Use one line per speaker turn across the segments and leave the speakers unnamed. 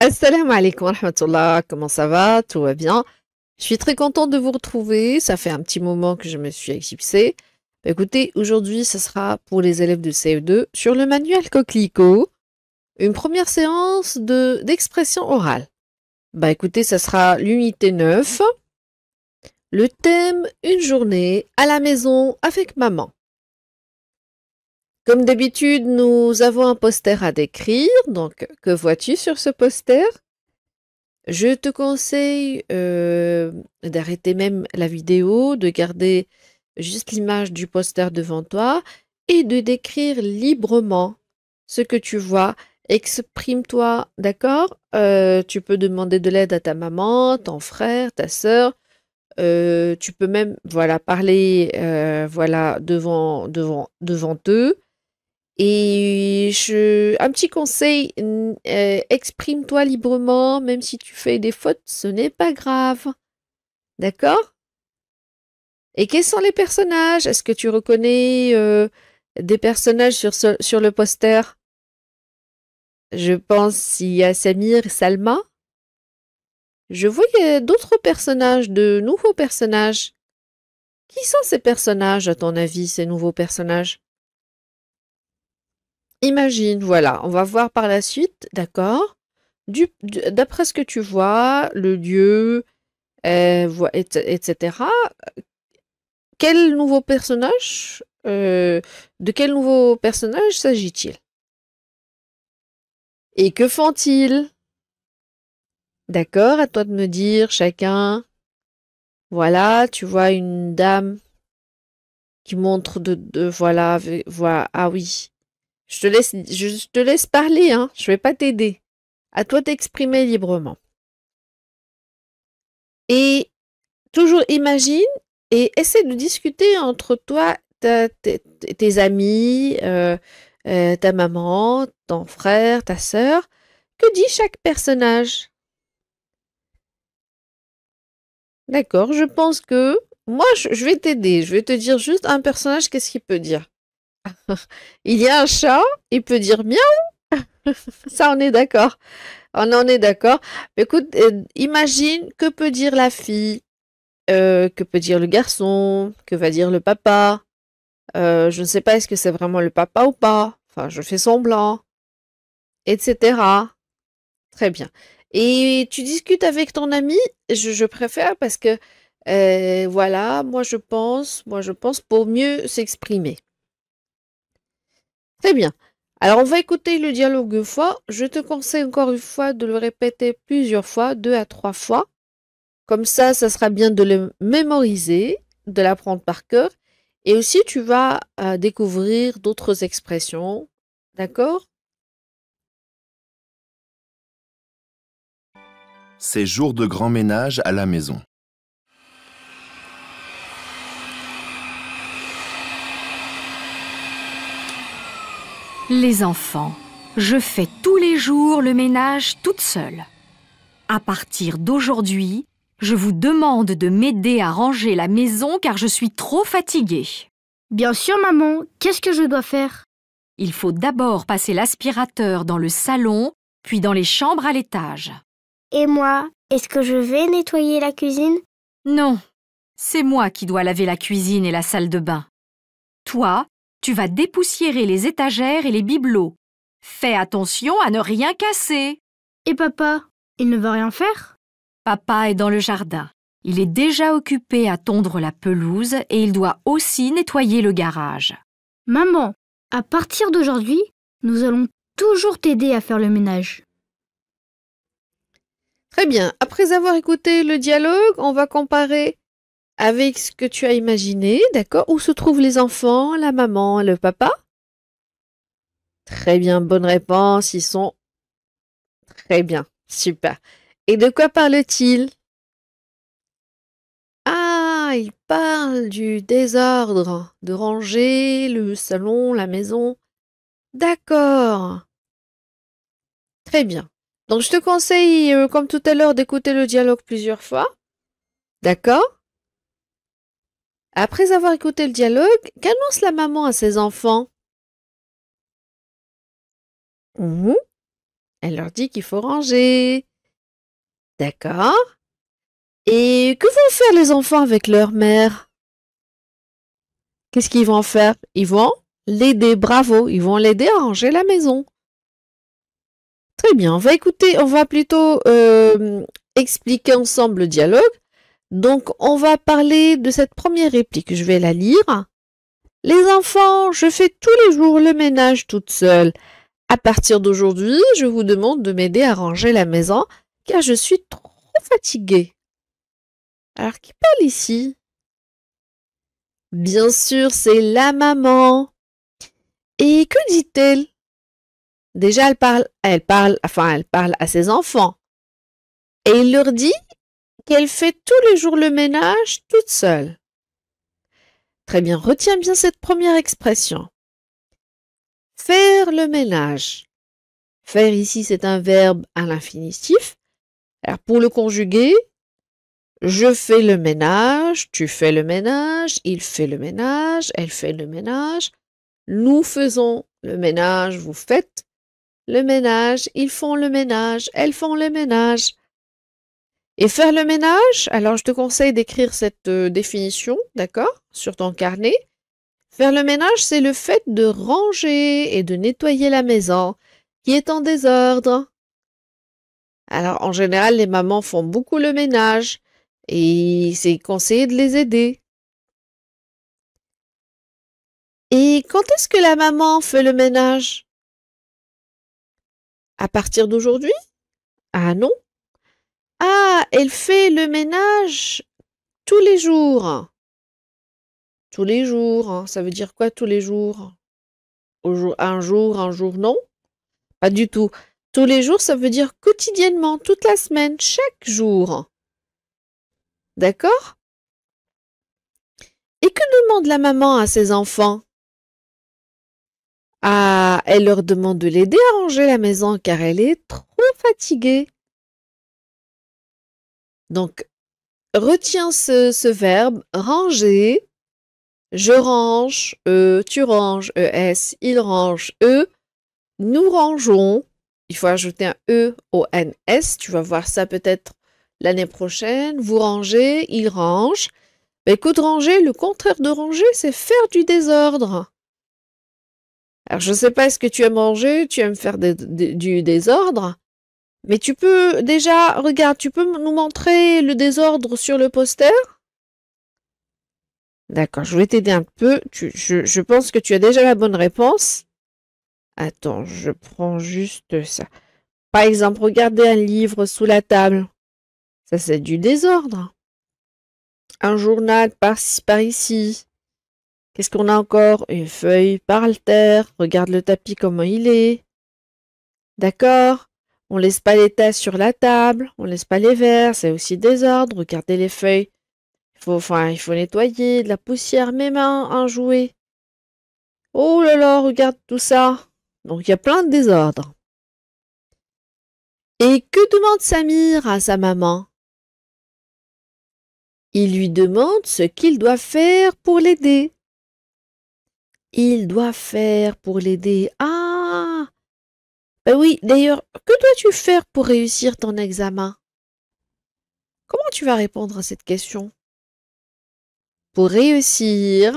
Assalamu alaikum wa rahmatullah, comment ça va? Tout va bien? Je suis très contente de vous retrouver, ça fait un petit moment que je me suis éclipsée. Écoutez, aujourd'hui, ce sera pour les élèves de CE2 sur le manuel Coquelicot, une première séance d'expression orale. Écoutez, ça sera l'unité 9, le thème une journée à la maison avec maman. Comme d'habitude, nous avons un poster à décrire, donc que vois-tu sur ce poster? Je te conseille d'arrêter même la vidéo, de garder juste l'image du poster devant toi et de décrire librement ce que tu vois. Exprime-toi, d'accord? Tu peux demander de l'aide à ta maman, ton frère, ta sœur. Tu peux même, voilà, parler, voilà, devant eux. Et un petit conseil, exprime-toi librement, même si tu fais des fautes, ce n'est pas grave. D'accord? Et quels sont les personnages? Est-ce que tu reconnais des personnages sur le poster? Je pense il y a Samir et Salma. Je vois qu'il y a d'autres personnages, de nouveaux personnages. Qui sont ces personnages, à ton avis, ces nouveaux personnages? Imagine, voilà, on va voir par la suite, d'accord? D'après ce que tu vois, le lieu, etc. Quel nouveau personnage, de quel nouveau personnage s'agit-il? Et que font-ils? D'accord, à toi de me dire chacun. Voilà, tu vois une dame qui montre voilà, voilà, ah oui. Je te laisse parler, hein, je vais pas t'aider. À toi d'exprimer librement. Et toujours imagine et essaie de discuter entre toi, tes amis, ta maman, ton frère, ta sœur. Que dit chaque personnage? D'accord, je pense que moi, je vais t'aider. Je vais te dire juste un personnage, qu'est-ce qu'il peut dire? Il y a un chat, il peut dire miaou. Ça, on est d'accord. On en est d'accord. Écoute, imagine que peut dire la fille, que peut dire le garçon, que va dire le papa. Je ne sais pas, est-ce que c'est vraiment le papa ou pas? Enfin, je fais semblant, etc. Très bien. Et tu discutes avec ton ami, je préfère parce que, voilà, moi je pense pour mieux s'exprimer. Très bien. Alors, on va écouter le dialogue une fois. Je te conseille encore une fois de le répéter plusieurs fois, 2 à 3 fois. Comme ça sera bien de le mémoriser, de l'apprendre par cœur. Et aussi, tu vas découvrir d'autres expressions. D'accord?
Ces jours de grand ménage à la maison.
Les enfants, je fais tous les jours le ménage toute seule. À partir d'aujourd'hui, je vous demande de m'aider à ranger la maison car je suis trop fatiguée.
Bien sûr, maman. Qu'est-ce que je dois faire?
Il faut d'abord passer l'aspirateur dans le salon, puis dans les chambres à l'étage.
Et moi, est-ce que je vais nettoyer la cuisine?
Non, c'est moi qui dois laver la cuisine et la salle de bain. Toi, tu vas dépoussiérer les étagères et les bibelots. Fais attention à ne rien casser.
Et papa, il ne va rien faire?
Papa est dans le jardin. Il est déjà occupé à tondre la pelouse et il doit aussi nettoyer le garage.
Maman, à partir d'aujourd'hui, nous allons toujours t'aider à faire le ménage.
Très bien. Après avoir écouté le dialogue, on va comparer avec ce que tu as imaginé, d'accord? Où se trouvent les enfants, la maman et le papa? Très bien, bonne réponse. Ils sont très bien. Super. Et de quoi parle-t-il? Ah, il parle du désordre, de ranger le salon, la maison. D'accord. Très bien. Donc, je te conseille, comme tout à l'heure, d'écouter le dialogue plusieurs fois. D'accord? Après avoir écouté le dialogue, qu'annonce la maman à ses enfants? Mhm. Elle leur dit qu'il faut ranger. D'accord. Et que vont faire les enfants avec leur mère? Qu'est-ce qu'ils vont faire? Ils vont l'aider, bravo, ils vont l'aider à ranger la maison. Très bien, on va plutôt expliquer ensemble le dialogue. Donc, on va parler de cette première réplique, je vais la lire. Les enfants, je fais tous les jours le ménage toute seule. À partir d'aujourd'hui, je vous demande de m'aider à ranger la maison car je suis trop fatiguée. Alors, qui parle ici? Bien sûr, c'est la maman. Et que dit-elle? Déjà, elle parle à ses enfants. Et il leur dit qu'elle fait tous les jours le ménage toute seule. Très bien, retiens bien cette première expression. Faire le ménage. Faire ici, c'est un verbe à l'infinitif. Alors, pour le conjuguer, je fais le ménage, tu fais le ménage, il fait le ménage, elle fait le ménage, nous faisons le ménage, vous faites le ménage, ils font le ménage, elles font le ménage. Et faire le ménage, alors je te conseille d'écrire cette définition, d'accord, sur ton carnet. Faire le ménage, c'est le fait de ranger et de nettoyer la maison qui est en désordre. Alors, en général, les mamans font beaucoup le ménage et c'est conseillé de les aider. Et quand est-ce que la maman fait le ménage? À partir d'aujourd'hui? Ah non. Ah, elle fait le ménage tous les jours. Tous les jours, hein. Ça veut dire quoi tous les jours? Un jour, non? Pas du tout. Tous les jours, ça veut dire quotidiennement, toute la semaine, chaque jour. D'accord? Et que demande la maman à ses enfants? Ah, elle leur demande de l'aider à ranger la maison car elle est trop fatiguée. Donc, retiens ce verbe, ranger. Je range, tu ranges, ES, il range, nous rangeons. Il faut ajouter un E au NS. Tu vas voir ça peut-être l'année prochaine. Vous rangez, il range. Ben, écoute, ranger, le contraire de ranger, c'est faire du désordre. Alors, je ne sais pas, est-ce que tu aimes ranger, tu aimes faire du désordre, mais tu peux déjà, regarde, tu peux nous montrer le désordre sur le poster? D'accord, je vais t'aider un peu. Je pense que tu as déjà la bonne réponse. Attends, je prends juste ça. Par exemple, regardez un livre sous la table. Ça, c'est du désordre. Un journal par ici. Qu'est-ce qu'on a encore? Une feuille par terre. Regarde le tapis, comment il est. D'accord? On laisse pas les tasses sur la table. On laisse pas les verres. C'est aussi désordre. Regardez les feuilles. Il faut nettoyer, de la poussière, même un jouet. Oh là là, regarde tout ça. Donc, il y a plein de désordre. Et que demande Samir à sa maman? Il lui demande ce qu'il doit faire pour l'aider. Il doit faire pour l'aider. Ah! Ben oui, d'ailleurs, que dois-tu faire pour réussir ton examen? Comment tu vas répondre à cette question? Pour réussir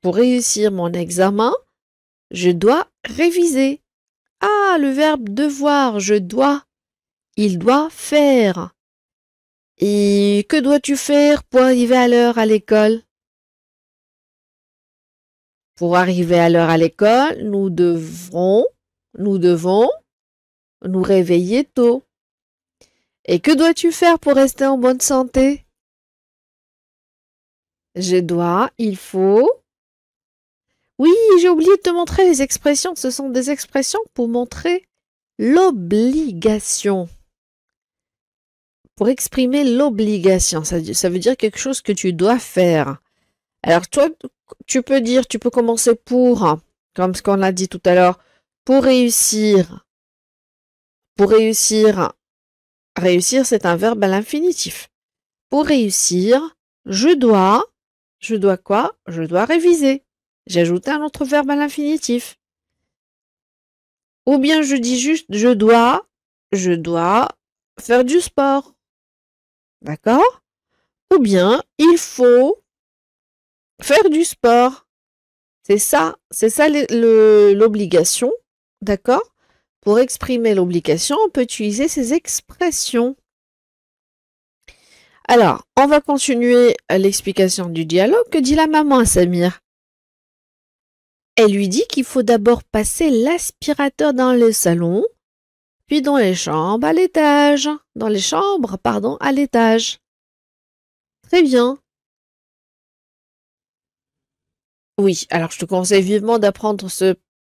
mon examen, je dois réviser. Ah, le verbe devoir, je dois. Il doit faire. Et que dois-tu faire pour arriver à l'heure à l'école? Pour arriver à l'heure à l'école, nous devons nous réveiller tôt. Et que dois-tu faire pour rester en bonne santé? Il faut. Oui, j'ai oublié de te montrer les expressions. Ce sont des expressions pour montrer l'obligation. Pour exprimer l'obligation, ça veut dire quelque chose que tu dois faire. Alors toi, tu peux commencer pour, comme ce qu'on a dit tout à l'heure, pour réussir. Pour réussir, c'est un verbe à l'infinitif. Pour réussir, je dois quoi? Je dois réviser. J'ai ajouté un autre verbe à l'infinitif. Ou bien je dis juste je dois faire du sport. D'accord? Ou bien il faut faire du sport. C'est ça l'obligation. D'accord? Pour exprimer l'obligation, on peut utiliser ces expressions. Alors, on va continuer l'explication du dialogue. Que dit la maman à Samir? Elle lui dit qu'il faut d'abord passer l'aspirateur dans le salon, puis dans les chambres à l'étage. Dans les chambres, pardon, à l'étage. Très bien. Oui, alors je te conseille vivement d'apprendre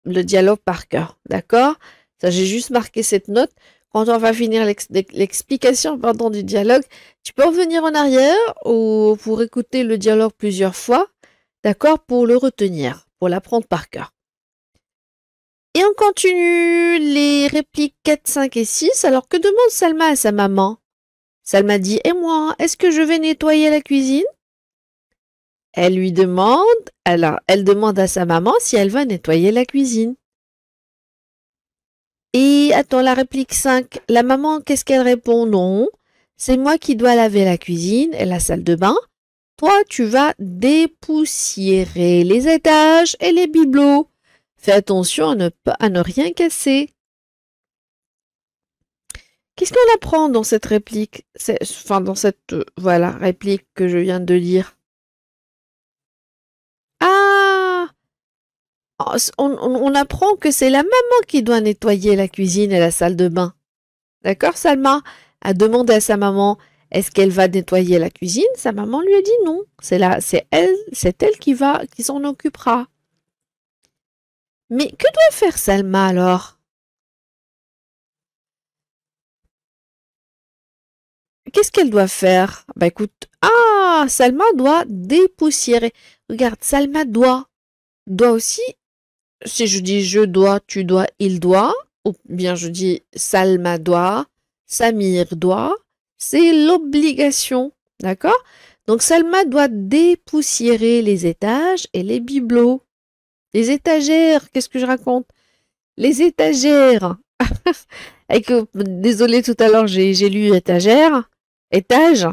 le dialogue par cœur. D'accord? Ça, j'ai juste marqué cette note. Quand on va finir l'explication du dialogue, tu peux revenir en arrière ou pour écouter le dialogue plusieurs fois, d'accord, pour le retenir, pour l'apprendre par cœur. Et on continue les répliques 4, 5 et 6. Alors, que demande Salma à sa maman? Salma dit « Et moi, est-ce que je vais nettoyer la cuisine ?» Elle demande à sa maman si elle va nettoyer la cuisine. Et attends, la réplique 5, la maman, qu'est-ce qu'elle répond? Non, c'est moi qui dois laver la cuisine et la salle de bain. Toi, tu vas dépoussiérer les étages et les bibelots. Fais attention à ne rien casser. Qu'est-ce qu'on apprend dans cette réplique? Dans cette réplique que je viens de lire. Ah! On apprend que c'est la maman qui doit nettoyer la cuisine et la salle de bain. D'accord, Salma a demandé à sa maman, est-ce qu'elle va nettoyer la cuisine? Sa maman lui a dit non. C'est elle qui s'en occupera. Mais que doit faire Salma alors? Qu'est-ce qu'elle doit faire? Bah écoute, Salma doit dépoussiérer. Regarde, Salma doit aussi. Si je dis je dois, tu dois, il doit, ou bien je dis Salma doit, Samir doit, c'est l'obligation, d'accord? Donc Salma doit dépoussiérer les étages et les bibelots. Les étagères, qu'est-ce que je raconte? Les étagères. Désolée, tout à l'heure, j'ai lu étagère, étage.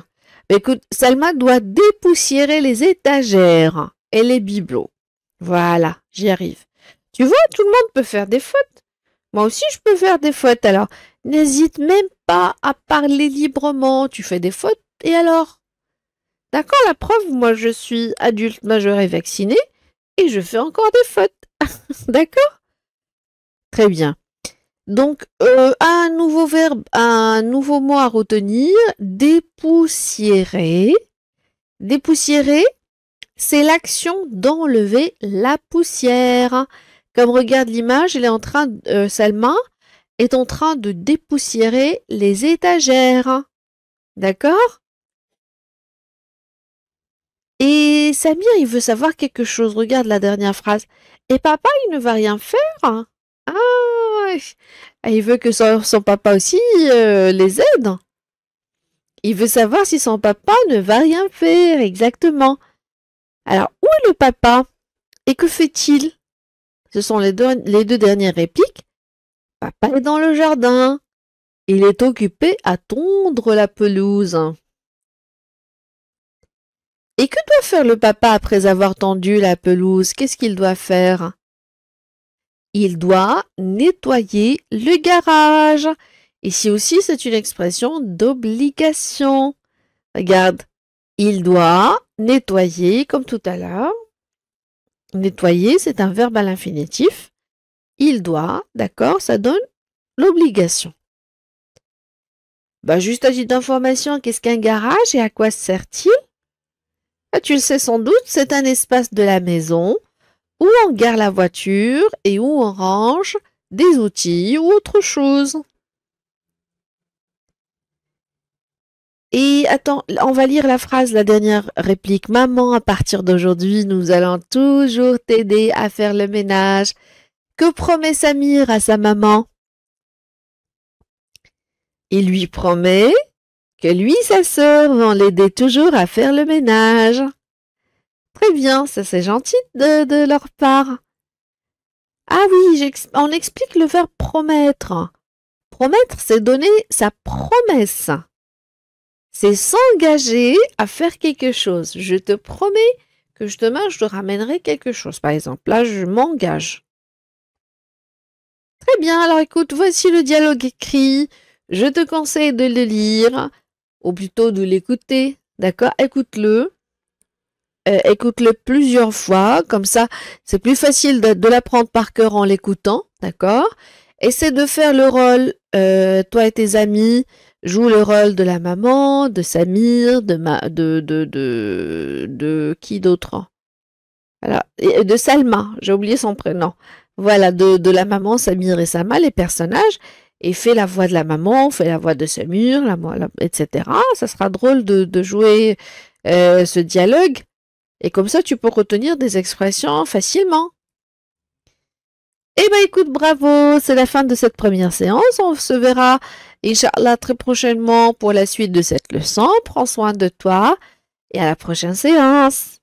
Mais écoute, Salma doit dépoussiérer les étagères et les bibelots. Voilà, j'y arrive. Tu vois, tout le monde peut faire des fautes. Moi aussi, je peux faire des fautes. Alors, n'hésite même pas à parler librement. Tu fais des fautes, et alors? D'accord, la preuve, moi, je suis adulte, majeur et vacciné, et je fais encore des fautes. D'accord? Très bien. Donc, un nouveau verbe, un nouveau mot à retenir, dépoussiérer. Dépoussiérer, c'est l'action d'enlever la poussière. Comme regarde l'image, Salma est en train de dépoussiérer les étagères. D'accord? Et Samir, il veut savoir quelque chose. Regarde la dernière phrase. Et papa, il ne va rien faire? Il veut que son papa aussi les aide. Il veut savoir si son papa ne va rien faire, exactement. Alors, où est le papa? Et que fait-il? Ce sont les deux dernières répliques. Papa est dans le jardin. Il est occupé à tondre la pelouse. Et que doit faire le papa après avoir tondu la pelouse? Qu'est-ce qu'il doit faire? Il doit nettoyer le garage. Ici aussi, c'est une expression d'obligation. Regarde, il doit nettoyer, comme tout à l'heure. Nettoyer, c'est un verbe à l'infinitif. Il doit, d'accord, ça donne l'obligation. Juste à titre d'information, qu'est-ce qu'un garage et à quoi sert-il? Tu le sais sans doute, c'est un espace de la maison où on gare la voiture et où on range des outils ou autre chose. Et attends, on va lire la phrase, la dernière réplique. Maman, à partir d'aujourd'hui, nous allons toujours t'aider à faire le ménage. Que promet Samir à sa maman? Il lui promet que lui et sa sœur vont l'aider toujours à faire le ménage. Très bien, ça c'est gentil de leur part. Ah oui, on explique le verbe promettre. Promettre, c'est donner sa promesse. C'est s'engager à faire quelque chose. Je te promets que demain, je te ramènerai quelque chose. Par exemple, là, je m'engage. Très bien, alors écoute, voici le dialogue écrit. Je te conseille de le lire, ou plutôt de l'écouter. D'accord? Écoute-le. Écoute-le plusieurs fois, comme ça, c'est plus facile de l'apprendre par cœur en l'écoutant. D'accord? Essaie de faire le rôle, toi et tes amis, joue le rôle de la maman, de Samir, de qui d'autre? Alors, de Salma, j'ai oublié son prénom. Voilà, de la maman, Samir et Salma, les personnages, et fais la voix de la maman, fais la voix de Samir, etc. Ça sera drôle de jouer ce dialogue, et comme ça, tu peux retenir des expressions facilement. Eh bien, écoute, bravo, c'est la fin de cette première séance. On se verra, Inch'Allah, très prochainement pour la suite de cette leçon. Prends soin de toi et à la prochaine séance.